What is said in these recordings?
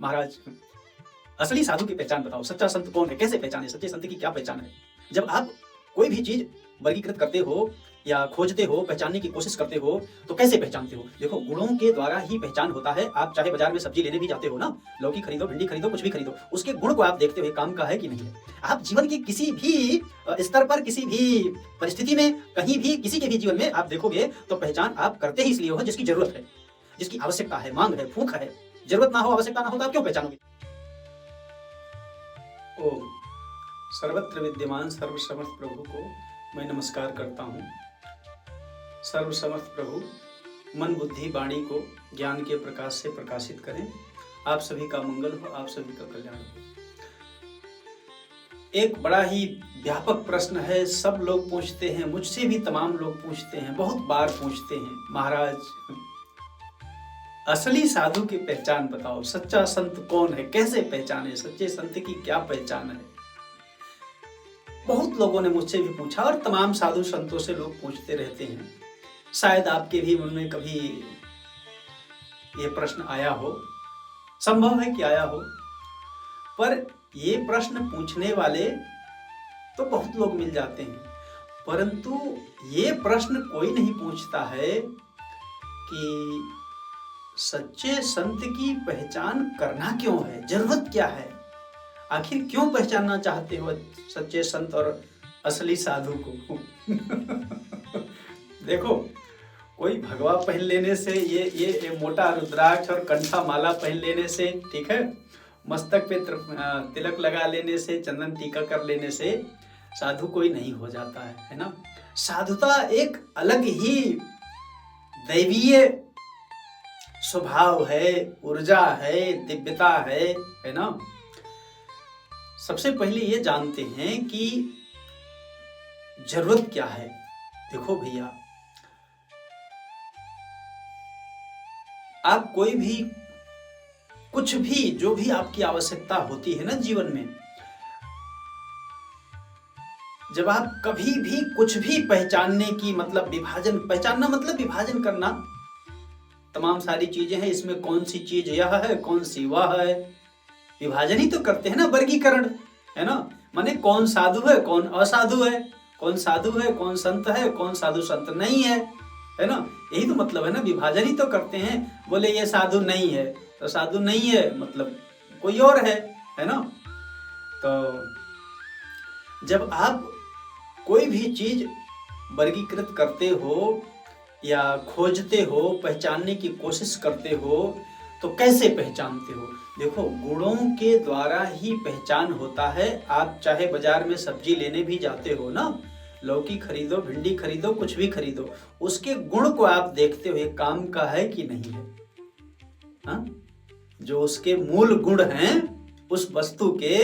महाराज, असली साधु की पहचान बताओ, सच्चा संत कौन है, कैसे पहचाने, सच्चे संत की क्या पहचान है। जब आप कोई भी चीज वर्गीकृत करते हो या खोजते हो, पहचानने की कोशिश करते हो, तो कैसे पहचानते हो। देखो, गुणों के द्वारा ही पहचान होता है। आप चाहे बाजार में सब्जी लेने भी जाते हो ना, लौकी खरीदो, भिंडी खरीदो, कुछ भी खरीदो, उसके गुण को आप देखते हो काम का है कि नहीं है। आप जीवन के किसी भी स्तर पर, किसी भी परिस्थिति में, कहीं भी, किसी के भी जीवन में आप देखोगे तो पहचान आप करते ही इसलिए हो जिसकी जरूरत है, जिसकी आवश्यकता है, मांग है, भूख है। जरूरत ना हो, आवश्यकता ना हो तो आप क्यों पहचानोगे। ओम सर्वत्र विद्यमान सर्वसमर्थ प्रभु को मैं नमस्कार करता हूँ। सर्वसमर्थ प्रभु मन बुद्धि वाणी को ज्ञान के प्रकाश से प्रकाशित करें। आप सभी का मंगल हो, आप सभी का कल्याण हो। एक बड़ा ही व्यापक प्रश्न है, सब लोग पूछते हैं, मुझसे भी तमाम लोग पूछते हैं, बहुत बार पूछते हैं, महाराज असली साधु की पहचान बताओ, सच्चा संत कौन है, कैसे पहचाने, सच्चे संत की क्या पहचान है। बहुत लोगों ने मुझसे भी पूछा और तमाम साधु संतों से लोग पूछते रहते हैं। शायद आपके भी मन में कभी ये प्रश्न आया हो, संभव है कि आया हो, पर ये प्रश्न पूछने वाले तो बहुत लोग मिल जाते हैं, परंतु ये प्रश्न कोई नहीं पूछता है कि सच्चे संत की पहचान करना क्यों है, जरूरत क्या है, आखिर क्यों पहचानना चाहते हो सच्चे संत और असली साधु को। देखो, कोई भगवा पहन लेने से, ये मोटा रुद्राक्ष और कंठा माला पहन लेने से, ठीक है, मस्तक पे तिलक लगा लेने से, चंदन टीका कर लेने से साधु कोई नहीं हो जाता है ना। साधुता एक अलग ही दैवीय स्वभाव है, ऊर्जा है, दिव्यता है ना। सबसे पहले ये जानते हैं कि जरूरत क्या है। देखो भैया, आप कोई भी, कुछ भी, जो भी आपकी आवश्यकता होती है ना जीवन में, जब आप कभी भी कुछ भी पहचानने की, मतलब विभाजन, पहचानना मतलब विभाजन करना, तमाम सारी चीजें हैं, इसमें कौन सी चीज यह है, कौन सी वह है, विभाजन ही तो करते हैं ना, वर्गीकरण, है ना। माने कौन साधु है, कौन असाधु है, कौन साधु है, कौन संत है, कौन साधु संत नहीं है ना। यही तो मतलब है ना, विभाजन ही तो करते हैं। बोले ये साधु नहीं है तो साधु नहीं है, मतलब कोई और है ना। तो जब आप कोई भी चीज वर्गीकृत करते हो या खोजते हो, पहचानने की कोशिश करते हो, तो कैसे पहचानते हो। देखो, गुणों के द्वारा ही पहचान होता है। आप चाहे बाजार में सब्जी लेने भी जाते हो ना, लौकी खरीदो, भिंडी खरीदो, कुछ भी खरीदो, उसके गुण को आप देखते हो, ये काम का है कि नहीं है। हाँ? जो उसके मूल गुण हैं उस वस्तु के,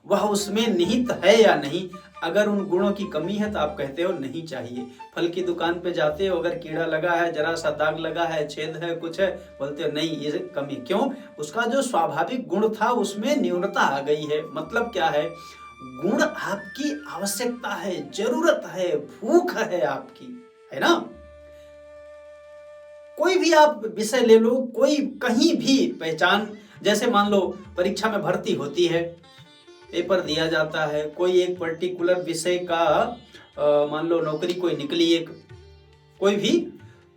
वह उसमें निहित है या नहीं। अगर उन गुणों की कमी है तो आप कहते हो नहीं चाहिए। फल की दुकान पे जाते हो, अगर कीड़ा लगा है, जरा सा दाग लगा है, छेद है, कुछ है, बोलते हो नहीं, ये कमी। क्यों? उसका जो स्वाभाविक गुण था उसमें न्यूनता आ गई है। मतलब क्या है, गुण आपकी आवश्यकता है, जरूरत है, भूख है आपकी, है ना। कोई भी आप विषय ले लो, कोई कहीं भी पहचान, जैसे मान लो परीक्षा में भर्ती होती है, पेपर दिया जाता है, कोई एक पर्टिकुलर विषय का मान लो नौकरी कोई निकली एक, कोई भी,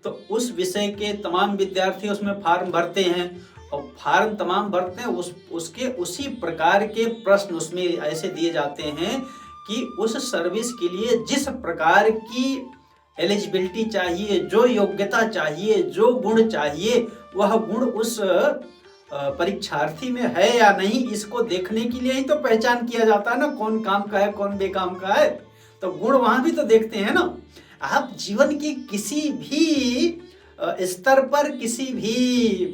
तो उस विषय के तमाम विद्यार्थी उसमें फॉर्म भरते हैं, और फॉर्म तमाम भरते हैं, उसके उसी प्रकार के प्रश्न उसमें ऐसे दिए जाते हैं कि उस सर्विस के लिए जिस प्रकार की एलिजिबिलिटी चाहिए, जो योग्यता चाहिए, जो गुण चाहिए, वह गुण उस परीक्षार्थी में है या नहीं, इसको देखने के लिए ही तो पहचान किया जाता है ना, कौन काम का है, कौन बेकाम का है। तो गुण वहां भी तो देखते हैं ना। आप जीवन की किसी भी स्तर पर, किसी भी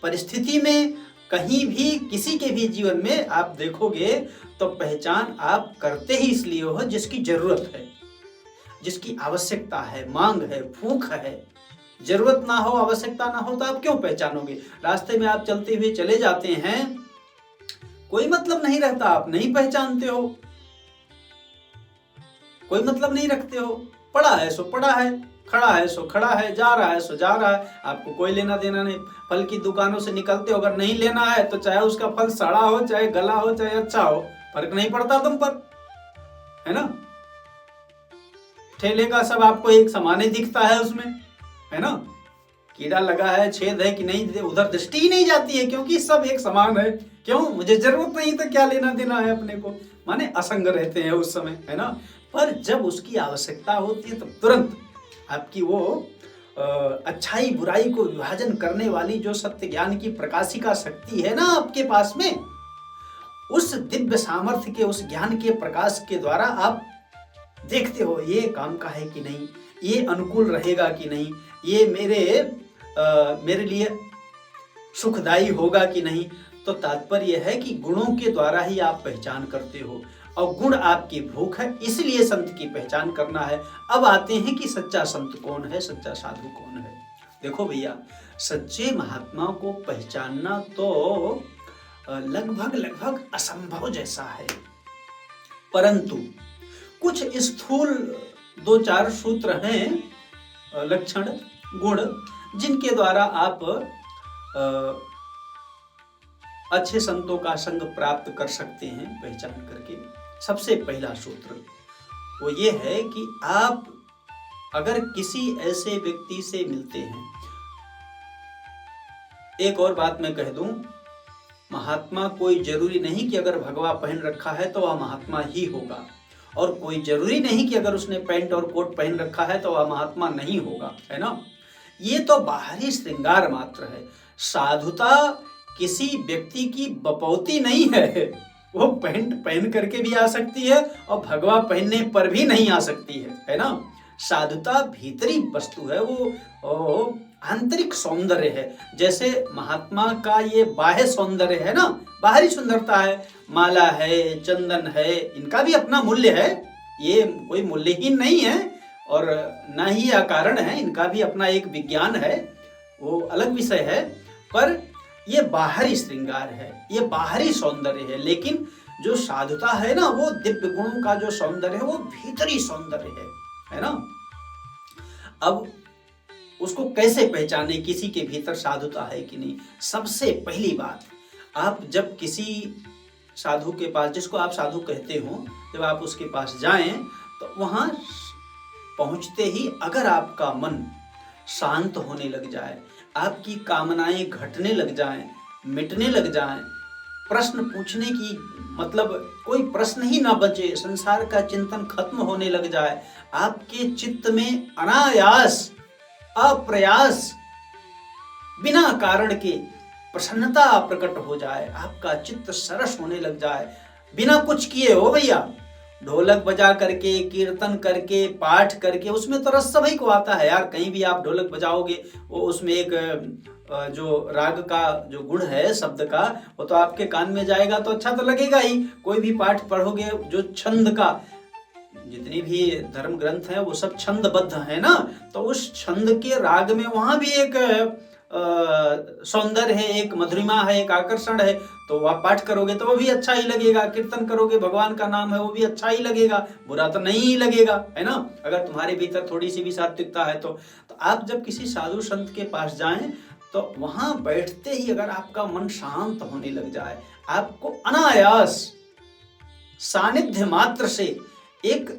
परिस्थिति में, कहीं भी, किसी के भी जीवन में आप देखोगे तो पहचान आप करते ही इसलिए हो जिसकी जरूरत है, जिसकी आवश्यकता है, मांग है, भूख है। जरूरत ना हो, आवश्यकता ना हो तो आप क्यों पहचानोगे। रास्ते में आप चलते हुए चले जाते हैं, कोई मतलब नहीं रहता, आप नहीं पहचानते हो, कोई मतलब नहीं रखते हो, पड़ा है सो पड़ा है, खड़ा है सो खड़ा है, जा रहा है सो जा रहा है, आपको कोई लेना देना नहीं। फल की दुकानों से निकलते हो, अगर नहीं लेना है तो चाहे उसका फल सड़ा हो, चाहे गला हो, चाहे अच्छा हो, फर्क नहीं पड़ता तुम पर, है ना। ठेले का सब आपको एक समान ही दिखता है उसमें, है ना। कीड़ा लगा है, छेद है कि नहीं, उधर दृष्टि ही नहीं जाती है, क्योंकि सब एक समान है। क्यों, मुझे जरूरत नहीं तो क्या लेना देना है अपने को, माने असंग रहते हैं उस समय, है ना। पर जब उसकी आवश्यकता होती है तब तुरंत आपकी वो अच्छाई बुराई को विभाजन करने वाली जो सत्य ज्ञान की प्रकाशिका शक्ति है ना आपके पास में, उस दिव्य सामर्थ्य के, उस ज्ञान के प्रकाश के द्वारा आप देखते हो ये काम का है कि नहीं, ये अनुकूल रहेगा कि नहीं, ये मेरे लिए सुखदायी होगा कि नहीं। तो तात्पर्य है कि गुणों के द्वारा ही आप पहचान करते हो, और गुण आपकी भूख है, इसलिए संत की पहचान करना है। अब आते हैं कि सच्चा संत कौन है, सच्चा साधु कौन है। देखो भैया, सच्चे महात्मा को पहचानना तो लगभग असंभव जैसा है, परंतु कुछ स्थूल 2-4 सूत्र हैं, लक्षण, गुण, जिनके द्वारा आप अच्छे संतों का संग प्राप्त कर सकते हैं पहचान करके। सबसे पहला सूत्र वो ये है कि आप अगर किसी ऐसे व्यक्ति से मिलते हैं, एक और बात मैं कह दूं, महात्मा कोई जरूरी नहीं कि अगर भगवा पहन रखा है तो वह महात्मा ही होगा, और कोई जरूरी नहीं कि अगर उसने पैंट और कोट पहन रखा है तो वह महात्मा नहीं होगा, है ना। ये तो बाहरी श्रृंगार मात्र है। साधुता किसी व्यक्ति की बपौती नहीं है, वो पैंट पहन करके भी आ सकती है और भगवा पहनने पर भी नहीं आ सकती है ना। साधुता भीतरी वस्तु है, वो आंतरिक सौंदर्य है। जैसे महात्मा का ये बाह्य सौंदर्य है ना, बाहरी सुंदरता है, माला है, चंदन है, इनका भी अपना मूल्य है, ये कोई मूल्यहीन नहीं है और ना ही अकारण है, इनका भी अपना एक विज्ञान है, वो अलग विषय है। पर ये बाहरी श्रृंगार है, ये बाहरी सौंदर्य है। लेकिन जो साधुता है ना, वो दिव्य गुणों का जो सौंदर्य है वो भीतरी सौंदर्य है ना। अब उसको कैसे पहचाने किसी के भीतर साधुता है कि नहीं। सबसे पहली बात, आप जब किसी साधु के पास, जिसको आप साधु कहते हो, जब आप उसके पास जाएं तो वहां पहुंचते ही अगर आपका मन शांत होने लग जाए, आपकी कामनाएं घटने लग जाएं, मिटने लग जाएं, प्रश्न पूछने की मतलब कोई प्रश्न ही ना बचे, संसार का चिंतन खत्म होने लग जाए, आपके चित्त में अनायास अप्रयास बिना कारण के प्रसन्नता प्रकट हो जाए, आपका चित्त सरस होने लग जाए, बिना कुछ किए हो भैया, ढोलक बजा करके, कीर्तन करके, पाठ करके, उसमें तो रस सभी को आता है यार। कहीं भी आप ढोलक बजाओगे, वो उसमें एक जो राग का जो गुण है शब्द का, वो तो आपके कान में जाएगा तो अच्छा तो लगेगा ही। कोई भी पाठ पढ़ोगे, जो छंद का, जितनी भी धर्म ग्रंथ है वो सब छंदबद्ध है ना, तो उस छंद के राग में वहां भी एक सौंदर्य है, एक मधुरिमा है, एक आकर्षण है, तो आप पाठ करोगे तो वो भी अच्छा ही लगेगा, कीर्तन करोगे, भगवान का नाम है, वो भी अच्छा ही लगेगा, बुरा तो नहीं ही लगेगा, है ना। अगर तुम्हारे भीतर थोड़ी सी भी सात्विकता है तो आप जब किसी साधु संत के पास जाएं तो वहां बैठते ही अगर आपका मन शांत होने लग जाए, आपको अनायास सानिध्य मात्र से एक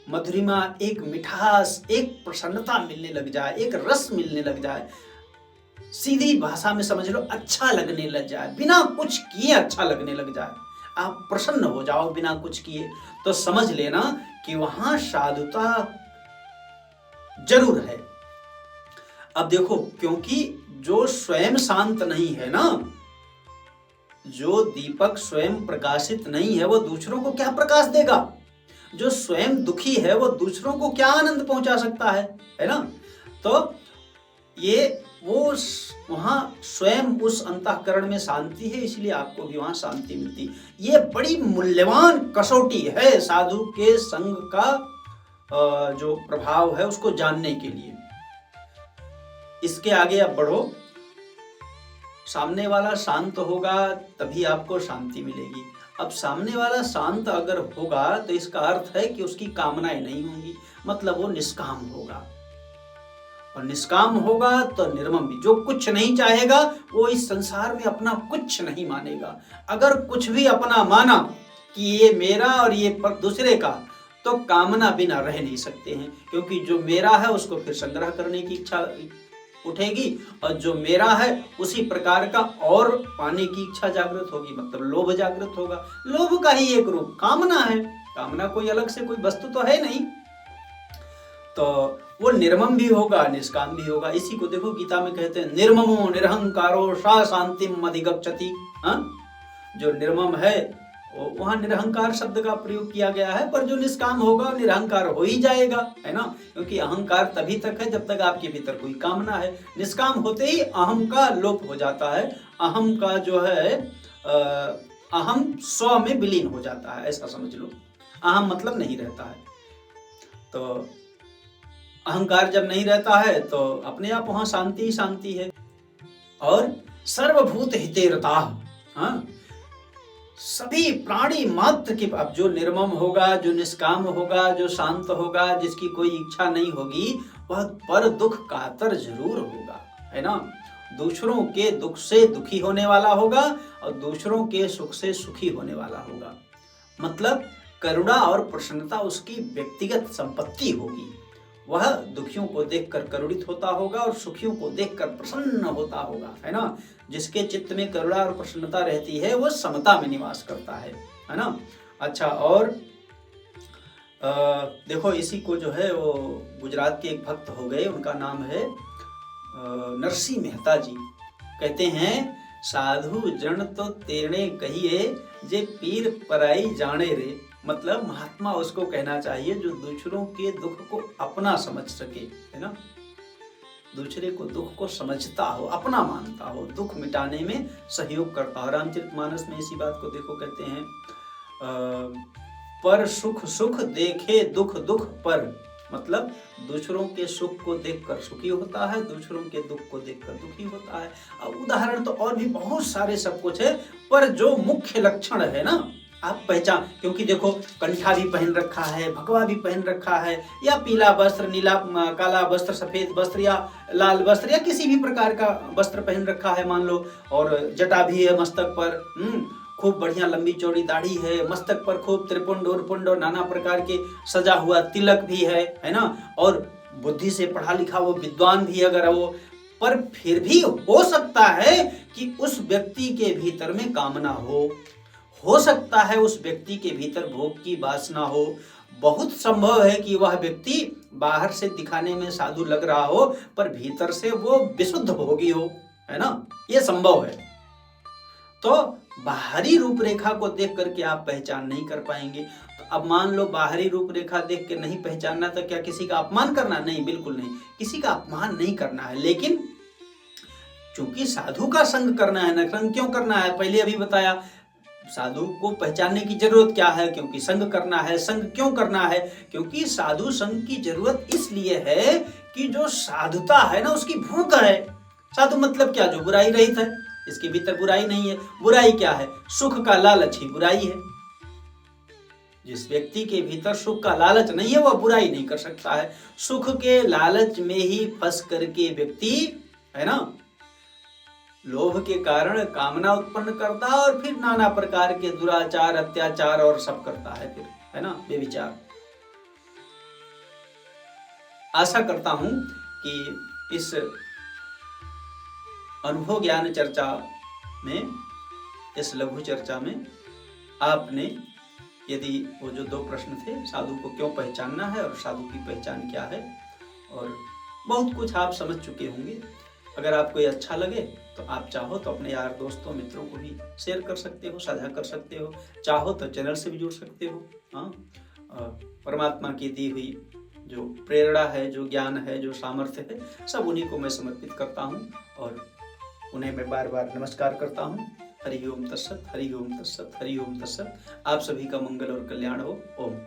मधुरिमा, एक मिठास, एक प्रसन्नता मिलने लग जाए, एक रस मिलने लग जाए, सीधी भाषा में समझ लो अच्छा लगने लग जाए, बिना कुछ किए अच्छा लगने लग जाए, आप प्रसन्न हो जाओ बिना कुछ किए, तो समझ लेना कि वहां साधुता जरूर है। अब देखो, क्योंकि जो स्वयं शांत नहीं है ना, जो दीपक स्वयं प्रकाशित नहीं है, वो दूसरों को क्या प्रकाश देगा। जो स्वयं दुखी है वो दूसरों को क्या आनंद पहुंचा सकता है ना। तो ये वो वहां स्वयं उस अंतःकरण में शांति है, इसलिए आपको भी वहां शांति मिलती। ये बड़ी मूल्यवान कसौटी है साधु के संग का जो प्रभाव है उसको जानने के लिए। इसके आगे आप बढ़ो, सामने वाला शांत होगा तभी आपको शांति मिलेगी। अब सामने वाला शांत अगर होगा तो इसका अर्थ है कि उसकी कामनाएं नहीं होंगी, मतलब वो निष्काम होगा, और निष्काम होगा तो निर्मम भी। जो कुछ नहीं चाहेगा वो इस संसार में अपना कुछ नहीं मानेगा। अगर कुछ भी अपना माना कि ये मेरा और ये दूसरे का, तो कामना बिना रह नहीं सकते हैं, क्योंकि जो मेरा है उसको फिर संग्रह करने की इच्छा उठेगी और जो मेरा है उसी प्रकार का और पाने की इच्छा जागृत होगी, मतलब लोभ जागृत होगा। लोभ का ही एक रूप कामना है, कामना कोई अलग से कोई वस्तु तो है नहीं, तो वो निर्मम भी होगा निष्काम भी होगा। इसी को देखो गीता में कहते हैं निर्ममो निरहंकारो सा शांतिम अधिगच्छति। जो निर्मम है वहां निरहंकार शब्द का प्रयोग किया गया है, पर जो निष्काम होगा निरहंकार हो ही जाएगा, है ना, क्योंकि अहंकार तभी तक है जब तक आपके भीतर कोई कामना है। निष्काम होते ही अहम का लोप हो जाता है, अहम का जो है अहम स्व में विलीन हो जाता है, ऐसा समझ लो। अहम मतलब नहीं रहता है, तो अहंकार जब नहीं रहता है तो अपने आप वहां शांति ही शांति है। और सर्वभूत हितेरता, सभी प्राणी मात्र के, अब जो निर्मम होगा, जो निष्काम होगा, जो शांत होगा, जिसकी कोई इच्छा नहीं होगी, वह पर दुख कातर जरूर होगा, है ना। दूसरों के दुख से दुखी होने वाला होगा और दूसरों के सुख से सुखी होने वाला होगा। मतलब करुणा और प्रसन्नता उसकी व्यक्तिगत संपत्ति होगी। वह दुखियों को देखकर करुणित होता होगा और सुखियों को देखकर प्रसन्न होता होगा, है ना। जिसके चित्त में करुणा और प्रसन्नता रहती है वो समता में निवास करता है ना। अच्छा, और देखो इसी को जो है वो गुजरात के एक भक्त हो गए, उनका नाम है नरसिंह मेहता जी। कहते हैं साधु जन तो तेरे कहिए जे पीर पराई जाने रे। मतलब महात्मा उसको कहना चाहिए जो दूसरों के दुख को अपना समझ सके, है ना, दूसरे को दुख को समझता हो, अपना मानता हो, दुख मिटाने में सहयोग करता हो। रामचरितमानस में इसी बात को देखो, कहते हैं पर सुख सुख देखे दुख दुख पर। मतलब दूसरों के सुख को देखकर सुखी होता है, दूसरों के दुख को देखकर दुखी होता है। अब उदाहरण तो और भी बहुत सारे सब कुछ है, पर जो मुख्य लक्षण है ना आप पहचान, क्योंकि देखो कंठा भी पहन रखा है, भगवा भी पहन रखा है, या पीला वस्त्र, नीला काला वस्त्र, सफेद वस्त्र या लाल वस्त्र या किसी भी प्रकार का वस्त्र पहन रखा है मान लो, और जटा भी है मस्तक पर, खूब बढ़िया लंबी चौड़ी दाढ़ी है, मस्तक पर खूब त्रिपुंड उर्पुंड और नाना प्रकार के सजा हुआ तिलक भी है ना, और बुद्धि से पढ़ा लिखा वो विद्वान भी अगर वो, पर फिर भी हो सकता है कि उस व्यक्ति के भीतर में कामना हो सकता है उस व्यक्ति के भीतर भोग की वासना हो। बहुत संभव है कि वह व्यक्ति बाहर से दिखाने में साधु लग रहा हो पर भीतर से वो विशुद्ध भोगी हो, है ना, ये संभव है। तो बाहरी रूपरेखा को देख करके आप पहचान नहीं कर पाएंगे। तो अब मान लो बाहरी रूपरेखा देख के नहीं पहचानना, तो क्या किसी का अपमान करना? नहीं, बिल्कुल नहीं, किसी का अपमान नहीं करना है। लेकिन चूंकि साधु का संग करना है ना, संग क्यों करना है पहले अभी बताया। साधु को पहचानने की जरूरत क्या है? क्योंकि संग करना है। संग क्यों करना है? क्योंकि साधु संग की जरूरत इसलिए है कि जो साधुता है ना उसकी भूख है। साधु मतलब क्या? जो बुराई रहित है, इसके भीतर बुराई नहीं है। बुराई क्या है? सुख का लालच ही बुराई है। जिस व्यक्ति के भीतर सुख का लालच नहीं है वह बुराई नहीं कर सकता है। सुख के लालच में ही फंस करके व्यक्ति, है ना, लोभ के कारण कामना उत्पन्न करता है और फिर नाना प्रकार के दुराचार, अत्याचार और सब करता है फिर, है ना, बेविचार। आशा करता हूं कि इस अनुभव ज्ञान चर्चा में, इस लघु चर्चा में आपने, यदि वो जो 2 प्रश्न थे, साधु को क्यों पहचानना है और साधु की पहचान क्या है, और बहुत कुछ आप समझ चुके होंगे। अगर आपको ये अच्छा लगे तो आप चाहो तो अपने यार दोस्तों मित्रों को भी शेयर कर सकते हो, साझा कर सकते हो। चाहो तो चैनल से भी जुड़ सकते हो। हाँ, परमात्मा की दी हुई जो प्रेरणा है, जो ज्ञान है, जो सामर्थ्य है, सब उन्हीं को मैं समर्पित करता हूँ और उन्हें मैं बार बार नमस्कार करता हूँ। हरि ओम तत्सत, हरि ओम तत्सत, हरि ओम तत्सत। आप सभी का मंगल और कल्याण हो। ओम।